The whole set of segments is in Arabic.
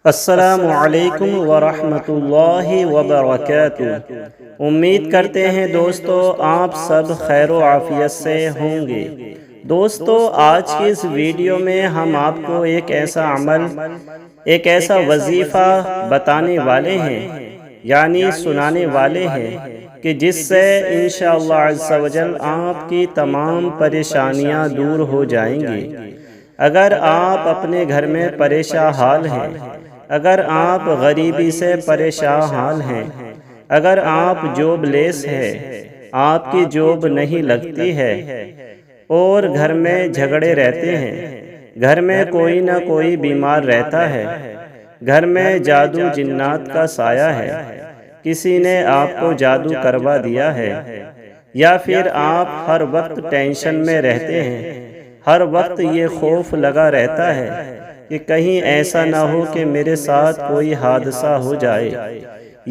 السلام علیکم ورحمۃ اللہ وبرکاتہ۔ امید کرتے ہیں دوستو آپ سب خیر و عافیت سے ہوں گے۔ دوستو آج کی اس ویڈیو میں ہم آپ کو ایک ایسا عمل، ایک ایسا وظیفہ بتانے والے ہیں، یعنی سنانے والے ہیں کہ جس سے انشاءاللہ عز و جل آپ کی تمام پریشانیاں دور ہو جائیں گی۔ اگر آپ اپنے گھر میں پریشان حال ہیں، اگر آپ غریبی سے پریشان حال ہیں، اگر آپ جاب لیس ہیں، آپ کی جاب نہیں لگتی ہے اور گھر میں جھگڑے رہتے ہیں، گھر میں کوئی نہ کوئی بیمار رہتا ہے، گھر میں جادو جنات کا سایہ ہے، کسی نے آپ کو جادو کروا دیا ہے، یا پھر آپ ہر وقت ٹینشن میں رہتے ہیں، ہر وقت یہ خوف لگا رہتا ہے کہ کہیں ایسا نہ ہو کہ میرے ساتھ کوئی حادثہ ہو جائے،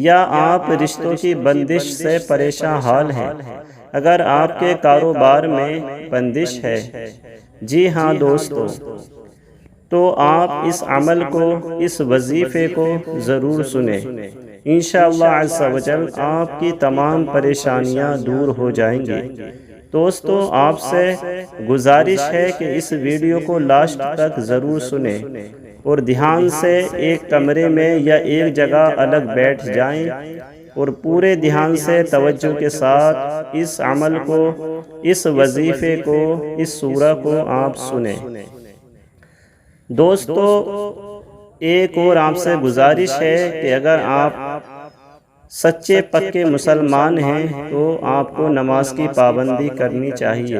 یا آپ رشتوں کی بندش سے پریشان حال ہیں، اگر آپ کے کاروبار میں بندش ہے، جی ہاں دوستو، تو آپ اس عمل کو، اس وظیفے کو ضرور سنیں۔ انشاءاللہ عز و جل آپ کی تمام پریشانیاں دور ہو جائیں گی۔ دوستو آپ سے گزارش ہے کہ اس ویڈیو کو لاسٹ تک ضرور سنیں اور دھیان سے ایک کمرے میں یا ایک جگہ الگ بیٹھ جائیں اور پورے دھیان سے توجہ کے ساتھ اس عمل کو، اس وظیفے کو، اس سورہ کو آپ سنیں۔ دوستو ایک اور آپ سے گزارش ہے کہ اگر آپ سچے پکے مسلمان ہیں تو آپ کو نماز کی پابندی کرنی چاہیے،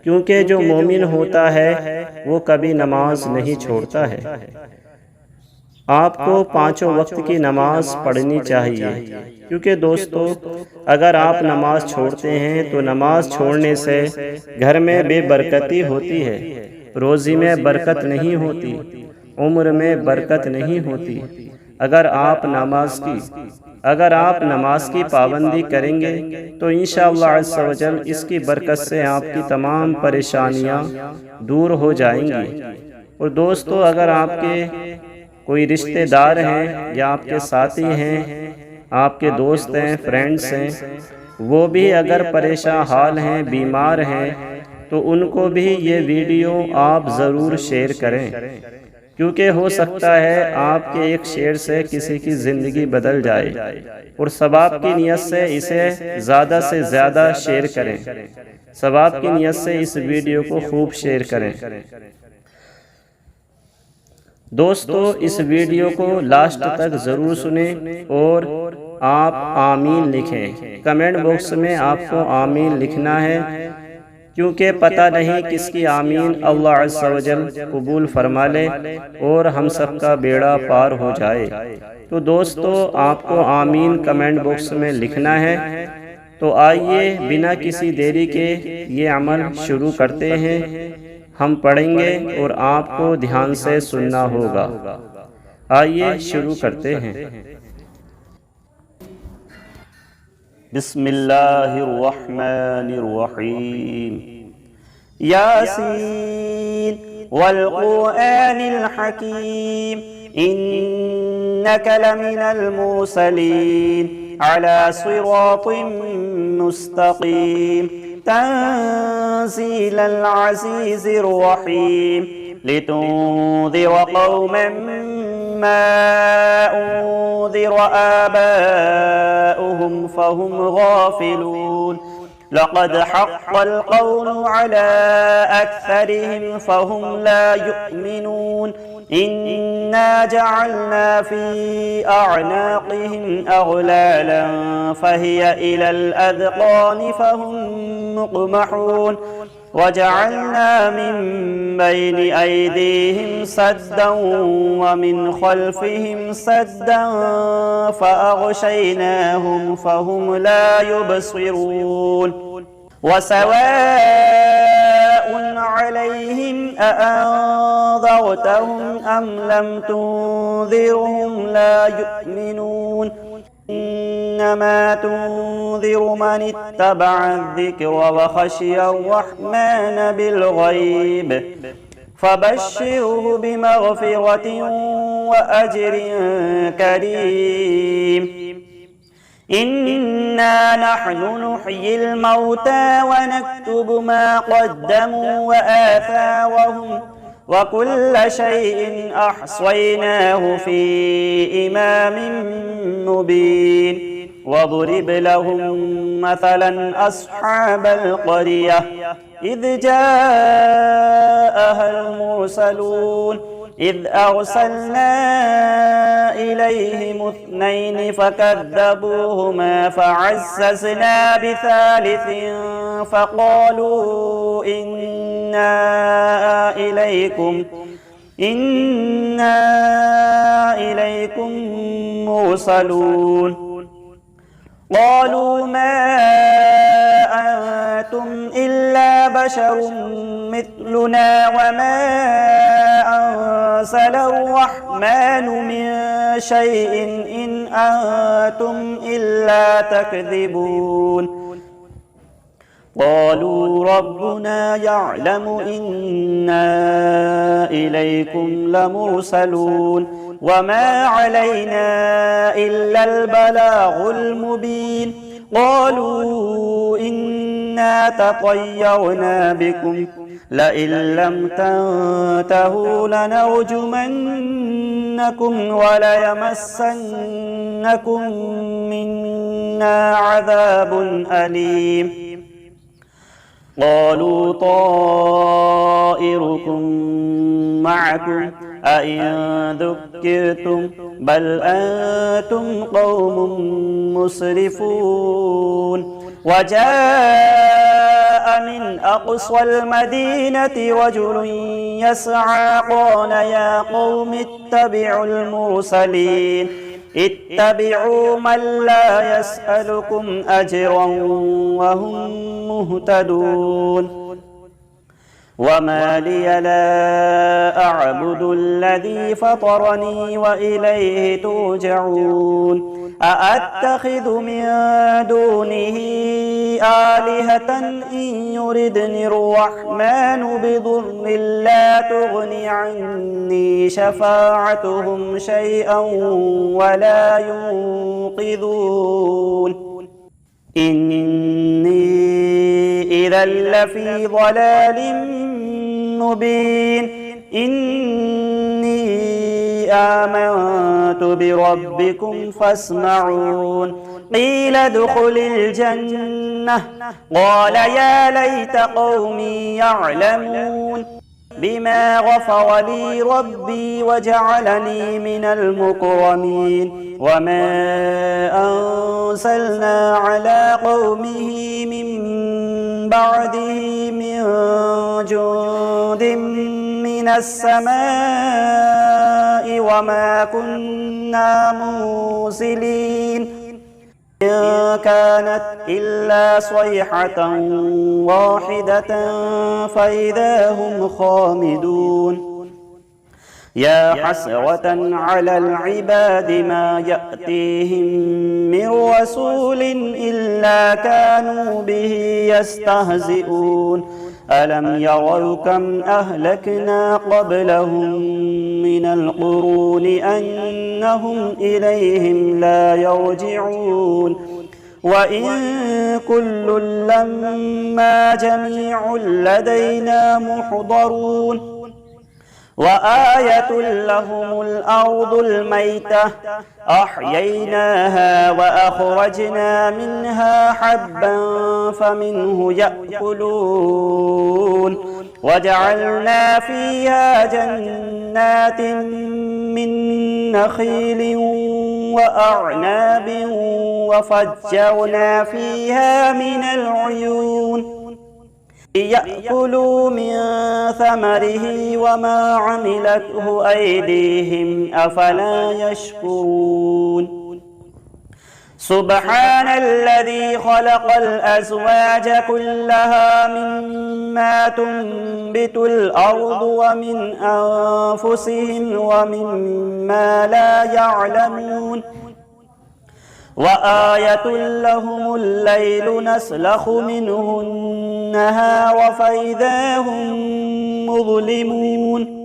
کیونکہ جو مومن ہوتا ہے وہ کبھی نماز نہیں چھوڑتا ہے۔ آپ کو پانچوں وقت کی نماز پڑھنی چاہیے، کیونکہ دوستو اگر آپ نماز چھوڑتے ہیں تو نماز چھوڑنے سے گھر میں بے برکتی ہوتی ہے، روزی میں برکت نہیں ہوتی، عمر میں برکت نہیں ہوتی۔ اگر آپ نماز کی پابندی کریں گے تو انشاءاللہ عز و جل اس کی برکت سے آپ کی تمام پریشانیاں دور ہو جائیں گی۔ اور دوستو اگر آپ کے کوئی رشتہ دار ہیں یا آپ کے ساتھی ہیں، آپ کے دوست ہیں، فرینڈز ہیں، وہ بھی اگر پریشان حال ہیں، بیمار ہیں، تو ان کو بھی یہ ویڈیو آپ ضرور شیئر کریں، کیونکہ ہو سکتا ہے آپ کے ایک شیئر سے کسی کی زندگی بدل جائے، اور ثواب کی نیت سے اسے زیادہ سے زیادہ شیئر کریں، ثواب کی نیت سے اس ویڈیو کو خوب شیئر کریں۔ دوستو اس ویڈیو کو لاسٹ تک ضرور سنیں اور آپ آمین لکھیں۔ کمنٹ باکس میں آپ کو آمین لکھنا ہے، کیونکہ پتہ نہیں کس کی آمین اللہ عز و جل قبول فرما لے اور ہم سب کا بیڑا پار ہو جائے۔ تو دوستو آپ کو آمین کمنٹ باکس میں لکھنا ہے۔ تو آئیے بنا کسی دیری کے یہ عمل شروع کرتے ہیں۔ ہم پڑھیں گے اور آپ کو دھیان سے سننا ہوگا۔ آئیے شروع کرتے ہیں۔ بسم اللہ الرحمن الرحیم۔ یاسین والقرآن الحکیم انک لمن المرسلین علی صراط مستقیم تنزیل العزیز الرحیم لتنذر قوما ما انذر آباؤهم فهم غافلون لقد حق القول على أكثرهم فهم لا يؤمنون إنا جعلنا في أعناقهم أغلالا فهي إلى الأذقان فهم مقمحون وجعلنا من بين أيديهم سدا ومن خلفهم سدا فأغشيناهم فهم لا يبصرون وسواء عليهم أأنذرتهم أم لم تنذرهم لا يؤمنون إنما تنذر من اتبع الذكر وخشي الرحمن بالغيب فبشره بمغفرة وأجر كريم. إنا نحن نحيي الموتى ونكتب ما قدموا وآثارهم وكل شيء أحصيناه في إمام مبين. واضرب لهم مثلا أصحاب القرية إذ جاءها المرسلون إذ أرسلنا إليهم 2 فكذبوهما فعززنا بثالث فقالوا إنا إليكم مرسلون. قالوا ما أنتم إلا بشر مثلنا وما أنزل الرحمن من شيء إن أنتم إلا تكذبون. قالوا ربنا يعلم إنا إليكم لمرسلون وما علينا إلا البلاغ المبين. قالوا إنا تطيرنا بكم لئن لم تنتهوا لنرجمنكم وليمسنكم منا عذاب أليم. قالوا طائركم معكم أئن ذكرتم بل أنتم قوم مسرفون. وجاء من أقصى المدينة رجل يسعى قال يا قوم اتبعوا المرسلين اتبعوا من لا يسألكم أجرا وهم مهتدون. وما لي لا أعبد الذي فطرني وإليه ترجعون. أأتخذ من دونه آلهة إن يردني الرحمن بضر لا تغن عني شفاعتهم شيئا ولا ينقذون. إني إذا لفي ضلال مبين. إني آمنت بربكم فاسمعون. قيل ادخل الجنة قال يا ليت قومي يعلمون بما غفر لي ربي وجعلني من المكرمين. وما أنزلنا على قومه من بعده من جند من السماء وما كنا منزلين. إن كانت إلا صيحة واحدة فإذا هم خامدون. يا حسرة على العباد ما يأتيهم من رسول إلا كانوا به يستهزئون. ألم يروا كم أهلكنا قبلهم من القرون أنهم إليهم لا يرجعون. وإن كل لما جميع لدينا محضرون. وآية لهم الأرض الميتة أحييناها وأخرجنا منها حبا فمنه يأكلون. وجعلنا فيها جنات من نخيل وأعناب وفجرنا فيها من العيون ليأكلوا من ثمره وما عملته أيديهم أفلا يشكرون. سبحان الذي خلق الأزواج كلها مما تنبت الأرض ومن أنفسهم ومما لا يعلمون. وآية لهم الليل نسلخ منه النهار فإذا هم مظلمون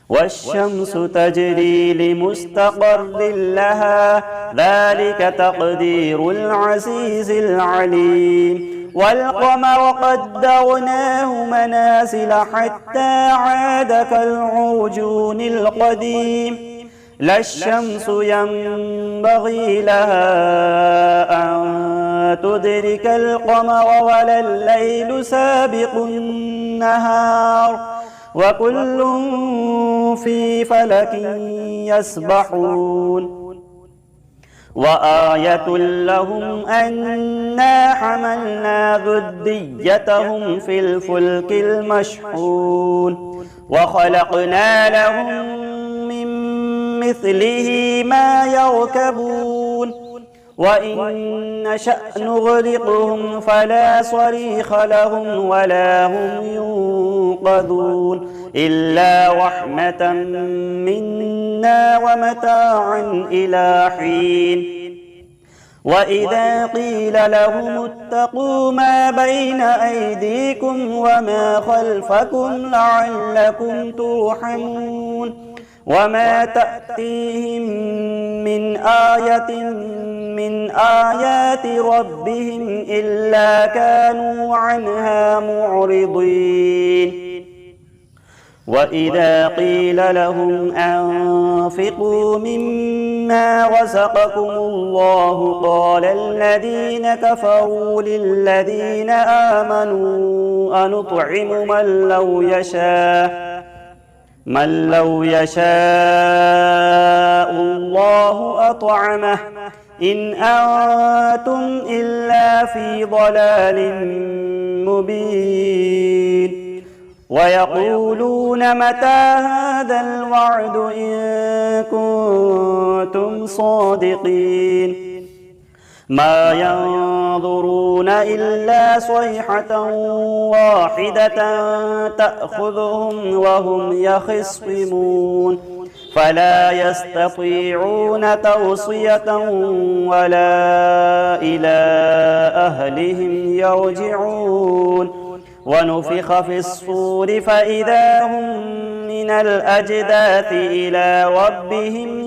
والشمس تجري لمستقر لها ذلك تقدير العزيز العليم والقمر قدرناه منازل حتى عاد كالعرجون القديم لا الشمس ينبغي لها أن تدرك القمر ولا الليل سابق النهار وكل في فلك يسبحون وآية لهم أنا حملنا ذريتهم في الفلك المشحون وخلقنا لهم من مثله ما يركبون وإن نشأ نغرقهم فلا صريخ لهم ولا هم ينقذون إلا رحمة منا ومتاعا إلى حين وإذا قيل لهم اتقوا ما بين أيديكم وما خلفكم لعلكم ترحمون وما تأتيهم من آية من آيات ربهم إلا كانوا عنها معرضين وإذا قيل لهم أنفقوا مما رزقكم الله قال الذين كفروا للذين آمنوا أنطعم من لو يشاء الله أطعمه إن أنتم إلا في ضلال مبين ويقولون متى هذا الوعد إن كنتم صادقين ما ينظرون إلا صيحة واحدة تأخذهم وهم يخصمون فلا يستطيعون توصية ولا إلى أهلهم يرجعون ونفخ في الصور فإذا هم من الأجداث إلى ربهم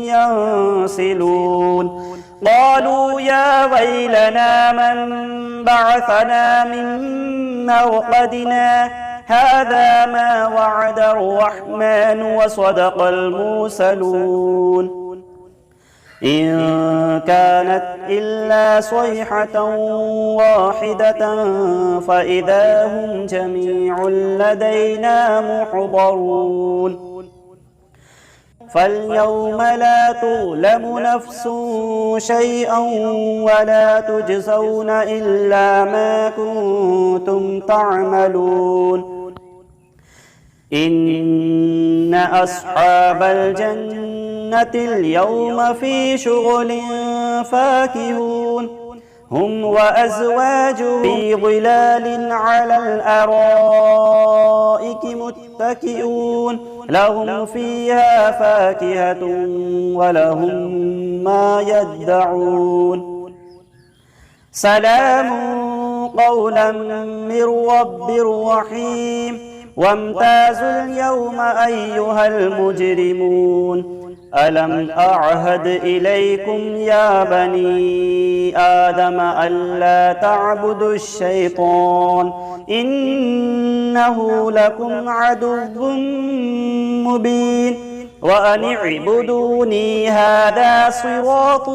ينسلون قالوا يا ويلنا من بعثنا من مرقدنا هذا ما وعد الرحمن وصدق المرسلون إن كانت إلا صيحة واحدة فإذا هم جميع لدينا محضرون فاليوم لا تظلم نفس شيئا ولا تجزون إلا ما كنتم تعملون إن أصحاب الجنة اليوم في شغل فاكهون هم وأزواجهم في ظلال على الأرائك متكئون لهم فيها فاكهة ولهم ما يدعون سلام قولا من رب رحيم وامتازوا اليوم أيها المجرمون ألم أعهد إليكم يا بني آدم ألا تعبدوا الشيطان إنه لكم عدو مبين وأن اعبدوني هذا صراط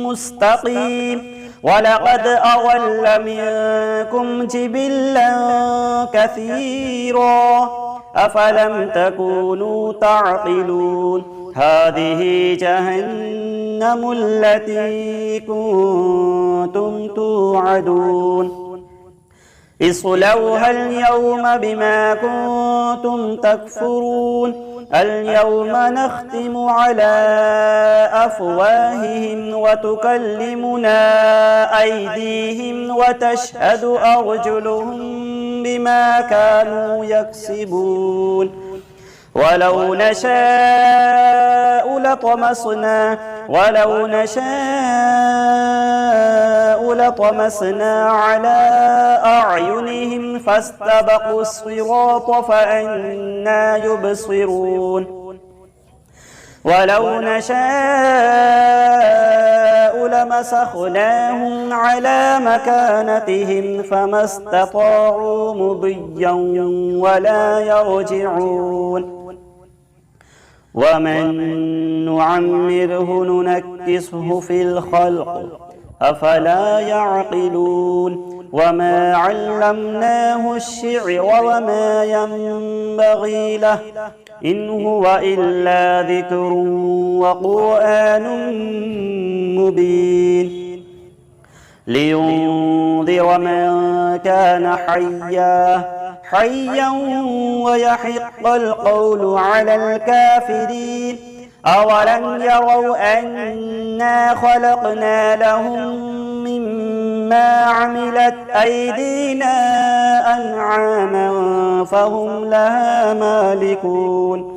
مستقيم ولقد أضل منكم جبلا كثيرا أفلم تكونوا تعقلون هذه جهنم التي كنتم توعدون اصلوها اليوم بما كنتم تكفرون اليوم نختم على أفواههم وتكلمنا أيديهم وتشهد أرجلهم بما كانوا يكسبون ولو نشاء لطمسنا على أعينهم فاستبقوا الصراط فأنى يبصرون ولو نشاء لمسخناهم على مكانتهم فما استطاعوا مضيا ولا يرجعون ومن نعمره ننكسه في الخلق أفلا يعقلون وما علمناه الشعر وما ينبغي له إن هو إلا ذكر وقرآن مبين لينذر من كان حيا ويحق القول على الكافرين أولم يروا أنا خلقنا لهم مما عملت أيدينا أنعاما فهم لها مالكون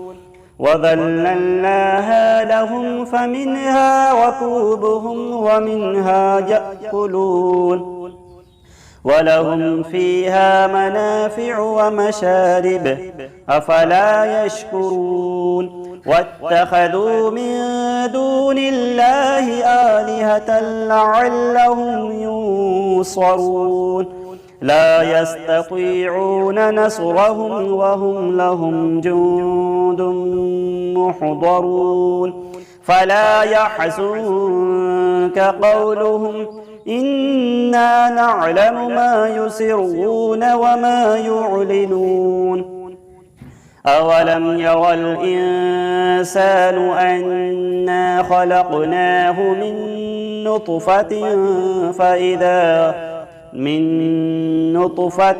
وذللناها لهم فمنها ركوبهم ومنها يأكلون ولهم فيها منافع ومشارب أفلا يشكرون واتخذوا من دون الله آلهة لعلهم ينصرون لا يستطيعون نصرهم وهم لهم جند محضرون فلا يحزنك قولهم إنا نعلم ما يسرون وما يعلنون أولم يرى الإنسان أنا خلقناه من نطفة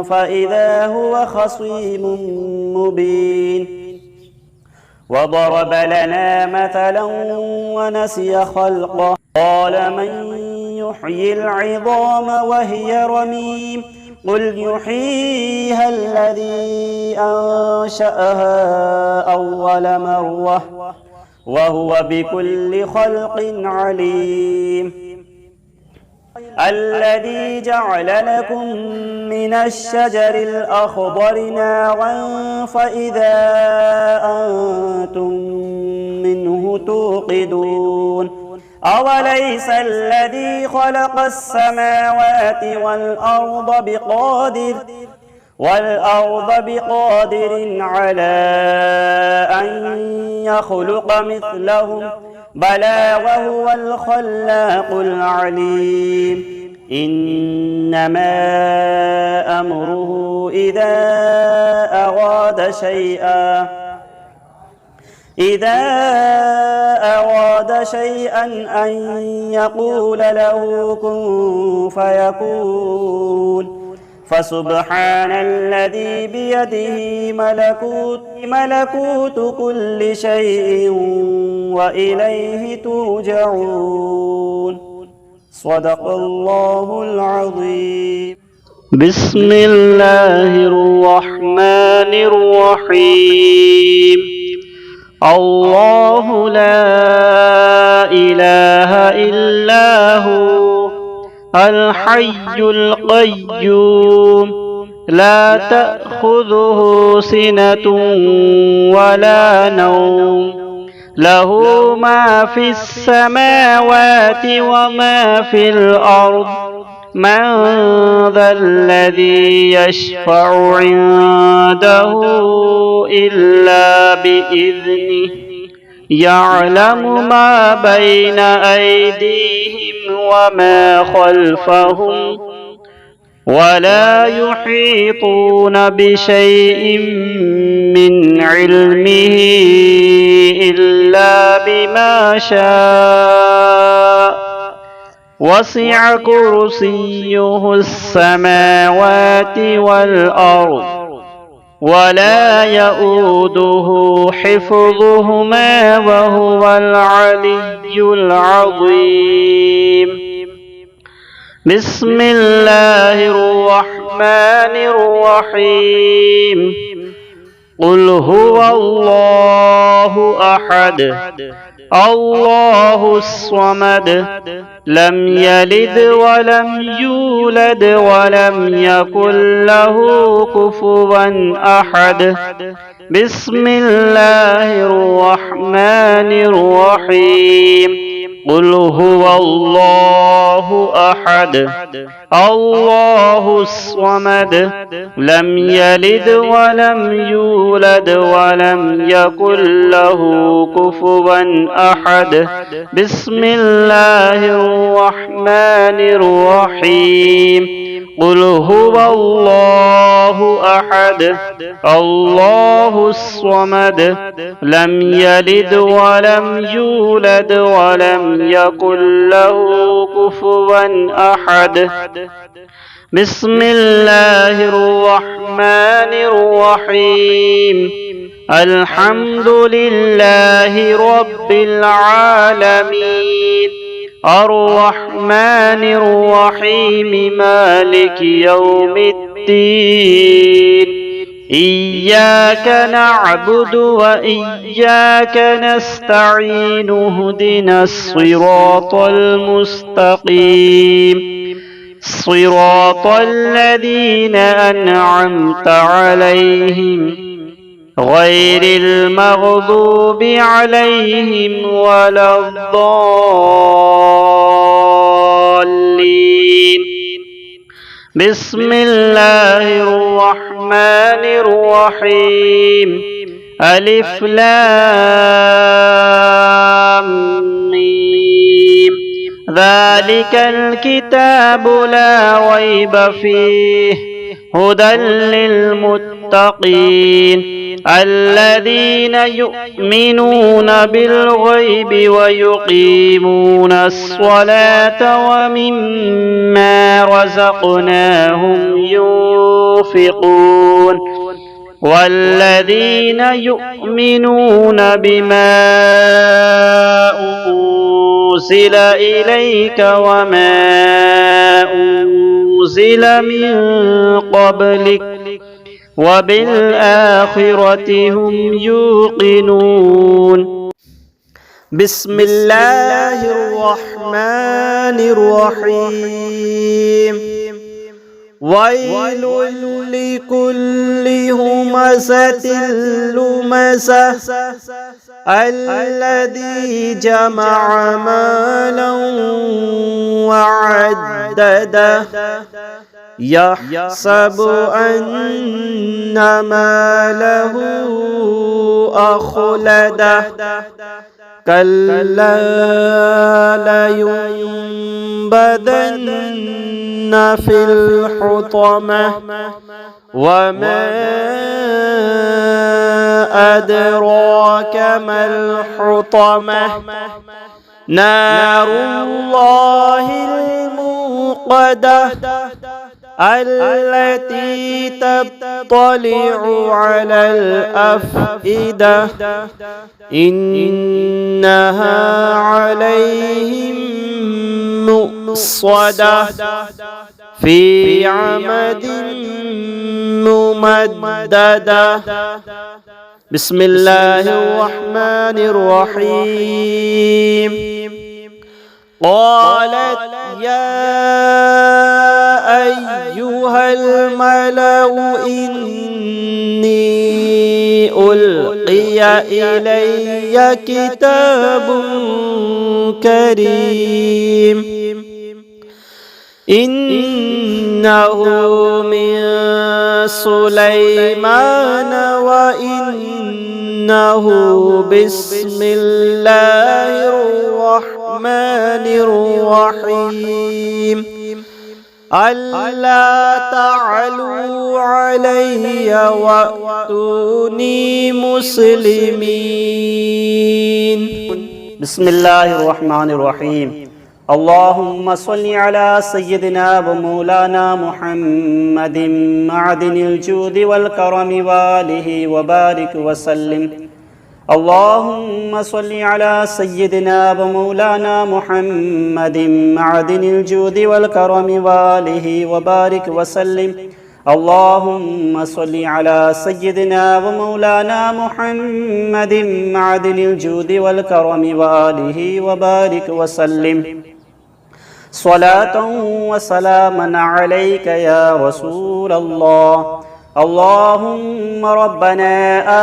فإذا هو خصيم مبين وضرب لنا مثلا ونسي خلقه قال من يحيي العظام وهي رميم قل يحييها الذي أنشأها أول مرة وهو بكل خلق عليم الذي جعل لكم من الشجر الأخضر نارا فإذا أنتم منه توقدون أوليس الذي خلق السماوات والأرض بقادر على أن يخلق مثلهم بلى وهو الخلاق العليم إنما أمره إذا أراد شيئا أن يقول له كن فيكون فسبحان الذي بيده ملكوت كل شيء وإليه ترجعون صدق الله العظيم بسم الله الرحمن الرحيم الله لا إله إلا هو الحي القيوم لا تأخذه سنة ولا نوم له ما في السماوات وما في الأرض من ذا الذي يشفع عنده إلا بإذنه يعلم ما بين أيديهم وما خلفهم ولا يحيطون بشيء من علمه إلا بما شاء وسع كرسيه السماوات والأرض ولا يؤوده حفظهما وهو العلي العظيم بسم الله الرحمن الرحيم قل هو الله أحد الله الصمد لم يلد ولم يولد ولم يكن له كفوا أحد. بسم الله الرحمن الرحيم. قل هو الله أحد الله الصمد لم يلد ولم يولد ولم يكن له كفوا أحد. بسم الله الرحمن الرحيم. قل هو الله أحد الله الصمد لم يلد ولم يولد ولم يكن له كفوا أحد. بسم الله الرحمن الرحيم. الحمد لله رب العالمين الرحمن الرحيم مالك يوم الدين. إياك نعبد وإياك نستعين اهدنا الصراط المستقيم صراط الذين أنعمت عليهم غير المغضوب عليهم ولا الضالين. بسم الله الرحمن الرحيم. ألف لام ميم. ذلك الكتاب لا ريب فيه هدى للمتقين الذين يؤمنون بالغيب ويقيمون الصلاة ومما رزقناهم ينفقون والذين يؤمنون بما أنزل إليك وما أنزل من قبلك وبالآخرة هم يوقنون. بسم الله الرحمن الرحيم. ويل لكل همزة لمزة الذي جمع مالا وعدده يحسب أن ماله أخلده كلا لينبذن في الحطمة وما أدراك ما الحطمة نار الله الموقدة التي تطلع على الأفئدة إنها عليهم مؤصدة في عمد ممددة. بسم الله الرحمن الرحيم. قالت يا أيها الملأ إني ألقي إلي كتاب كريم إنه من سليمان وإنه بسم الله الرحمن الرحيم. ألا تعلوا علي وأتوني مسلمين. بسم الله الرحمن الرحيم. اللهم صل على سيدنا ومولانا محمد معدن الجود والكرم وآله وبارك وسلم. اللهم صل على سيدنا ومولانا محمد معدن الجود والكرم وآله وبارك وسلم. اللهم صل على سيدنا ومولانا محمد معدن الجود والكرم وآله وبارك وسلم صلاة وسلاما عليك يا رسول الله. اللهم ربنا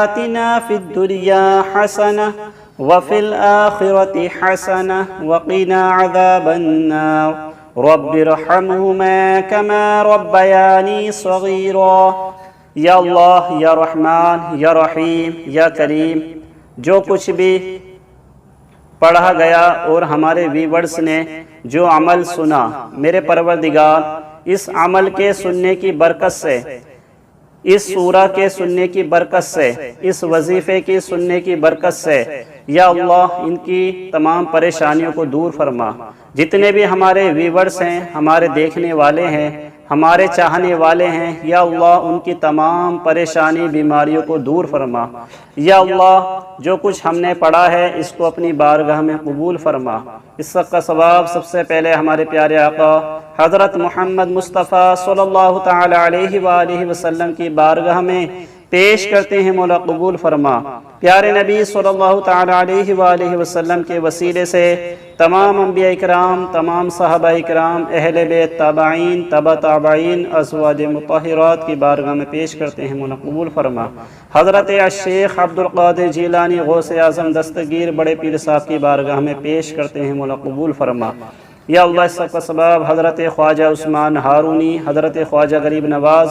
آتنا في الدنيا حسنة وفي الآخرة حسنة وقنا عذاب النار. رب ارحمهما كما ربياني صغيرا. یا اللہ، یا رحمان، یا رحیم، یا کریم، جو کچھ بھی پڑھا گیا اور ہمارے ویورز نے جو عمل سنا، میرے پروردگار اس عمل کے سننے کی برکت سے، اس سورہ کے سننے کی برکت سے، اس وظیفے کی سننے کی برکت سے یا اللہ ان کی تمام پریشانیوں کو دور فرما. جتنے بھی ہمارے ویورز ہیں، ہمارے دیکھنے والے ہیں، ہمارے چاہنے والے ہیں، یا اللہ ان کی تمام پریشانی بیماریوں کو دور فرما. یا اللہ جو کچھ ہم نے پڑھا ہے اس کو اپنی بارگاہ میں قبول فرما. اس وقت کا ثواب سب سے پہلے ہمارے پیارے آقا حضرت محمد مصطفیٰ صلی اللہ تعالی علیہ وآلہ وسلم کی بارگاہ میں پیش کرتے ہیں، مولا قبول فرما. پیارے نبی صلی اللہ تعالی علیہ وآلہ وسلم کے وسیلے سے تمام انبیاء اکرام، تمام صحابہ اکرام، اہل بیت، تابعین، تبع تابعین، ازواج مطہرات کی بارگاہ میں پیش کرتے ہیں، مولا قبول فرما. حضرت الشیخ عبدالقادر جیلانی غوث اعظم دستگیر بڑے پیر صاحب کی بارگاہ میں پیش کرتے ہیں، مولا قبول فرما. یا اللہ اس سب کا سبب حضرت خواجہ عثمان ہارونی، حضرت خواجہ غریب نواز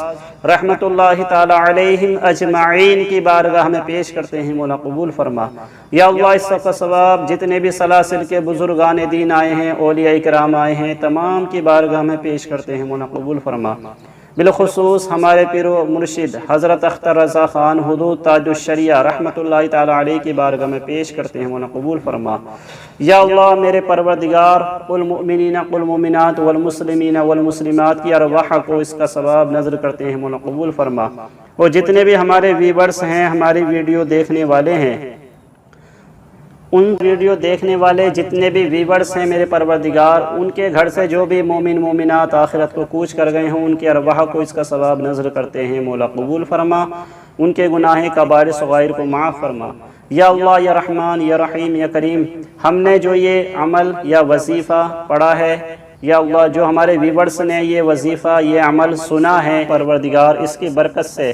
رحمت اللہ تعالی علیہم اجمعین کی بارگاہ میں پیش کرتے ہیں، مولا قبول فرما. یا اللہ اس سب کا سبب جتنے بھی سلاسل کے بزرگان دین آئے ہیں، اولیاء کرام آئے ہیں، تمام کی بارگاہ میں پیش کرتے ہیں، مولا قبول فرما. بالخصوص ہمارے پیر و مرشد حضرت اختر رضا خان حدود تاج الشریعہ رحمت اللہ تعالی علیہ کی بارگاہ میں پیش کرتے ہیں، مولا قبول فرما. یا اللہ میرے پروردگار المؤمنین والمؤمنات والمسلمین والمسلمات کی ارواح کو اس کا ثواب نظر کرتے ہیں، مولا قبول فرما. اور جتنے بھی ہمارے ویورز ہیں، ہماری ویڈیو دیکھنے والے ہیں، ان ویڈیو دیکھنے والے جتنے بھی ویورز ہیں میرے پروردگار، ان کے گھر سے جو بھی مومن مومنات آخرت کو کوچ کر گئے ہوں، ان کے ارواح کو اس کا ثواب نظر کرتے ہیں، مولا قبول فرما. ان کے گناہ کبائر صغائر کو معاف فرما. یا اللہ یا رحمان یا رحیم یا کریم، ہم نے جو یہ عمل یا وظیفہ پڑھا ہے، یا اللہ جو ہمارے ویورز نے یہ وظیفہ یہ عمل سنا ہے، پروردگار اس کی برکت سے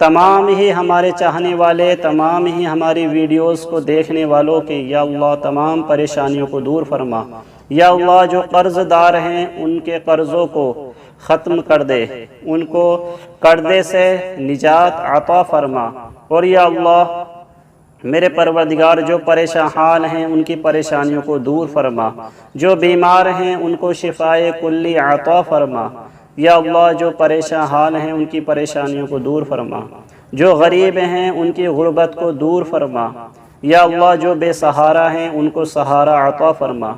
تمام ہی ہمارے چاہنے والے، تمام ہی ہماری ویڈیوز کو دیکھنے والوں کے یا اللہ تمام پریشانیوں کو دور فرما. یا اللہ جو قرض دار ہیں ان کے قرضوں کو ختم کر دے، ان کو قرضے سے نجات عطا فرما. اور یا اللہ میرے پروردگار جو پریشان حال ہیں ان کی پریشانیوں کو دور فرما. جو بیمار ہیں ان کو شفائے کلی عطا فرما. یا اللہ جو پریشان حال ہیں ان کی پریشانیوں کو دور فرما. جو غریب ہیں ان کی غربت کو دور فرما. یا اللہ جو بے سہارا ہیں ان کو سہارا عطا فرما.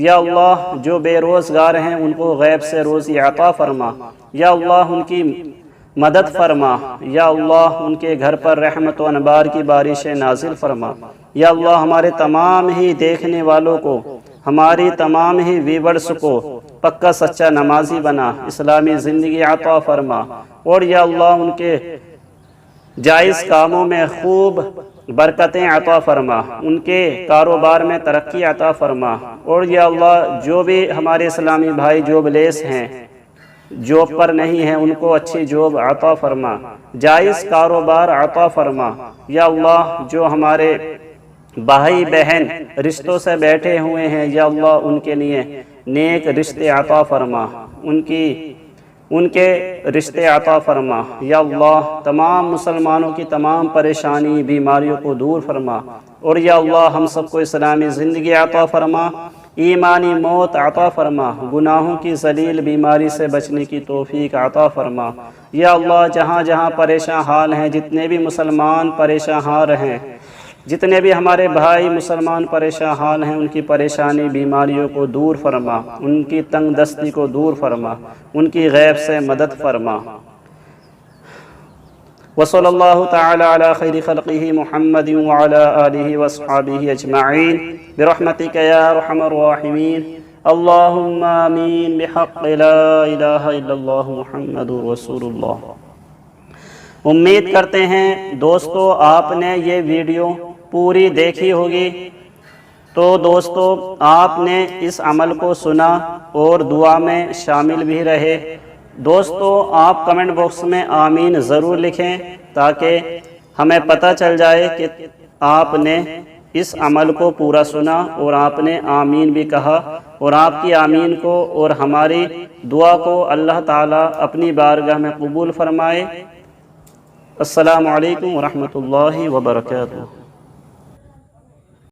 یا اللہ جو بے روزگار ہیں ان کو غیب سے روزی عطا فرما. یا اللہ ان کی مدد فرما. یا اللہ ان کے گھر پر رحمت و انبار کی بارشیں نازل فرما. یا اللہ ہمارے تمام ہی دیکھنے والوں کو، ہماری تمام ہی ویورز کو پکا سچا نمازی بنا، اسلامی زندگی عطا فرما. اور یا اللہ ان کے جائز کاموں میں خوب برکتیں عطا فرما، ان کے کاروبار میں ترقی عطا فرما. اور یا اللہ جو بھی ہمارے اسلامی بھائی جوب لیس ہیں، جوب پر نہیں ہیں، ان کو اچھی جوب عطا فرما، جائز کاروبار عطا فرما. یا اللہ جو ہمارے بھائی بہن رشتوں سے بیٹھے ہوئے ہیں، یا اللہ ان کے لیے نیک رشتے عطا فرما، ان کے رشتے عطا فرما. یا اللہ تمام مسلمانوں کی تمام پریشانی بیماریوں کو دور فرما. اور یا اللہ ہم سب کو اسلامی زندگی عطا فرما، ایمانی موت عطا فرما، گناہوں کی ذلیل بیماری سے بچنے کی توفیق عطا فرما. یا اللہ جہاں جہاں پریشان حال ہیں، جتنے بھی مسلمان پریشان حال ہیں، جتنے بھی ہمارے بھائی مسلمان پریشان حال ہیں، ان کی پریشانی بیماریوں کو دور فرما، ان کی تنگ دستی کو دور فرما، ان کی غیب سے مدد فرما. وصلی اللہ تعالی علی خیر خلقہ محمد وعلی آلہ واصحابہ اجمعین برحمتک یا ارحم الراحمین. اللہم آمین بحق لا الہ الا اللہ محمد رسول اللہ۔ امید کرتے ہیں دوستو آپ نے یہ ویڈیو پوری دیکھی ہوگی۔ تو دوستو آپ نے اس عمل کو سنا اور دعا میں شامل بھی رہے۔ دوستو آپ کمنٹ باکس میں آمین ضرور لکھیں تاکہ ہمیں پتہ چل جائے کہ آپ نے اس عمل کو پورا سنا اور آپ نے آمین بھی کہا، اور آپ کی آمین کو اور ہماری دعا کو اللہ تعالیٰ اپنی بارگاہ میں قبول فرمائے۔ السلام علیکم ورحمۃ اللہ وبرکاتہ۔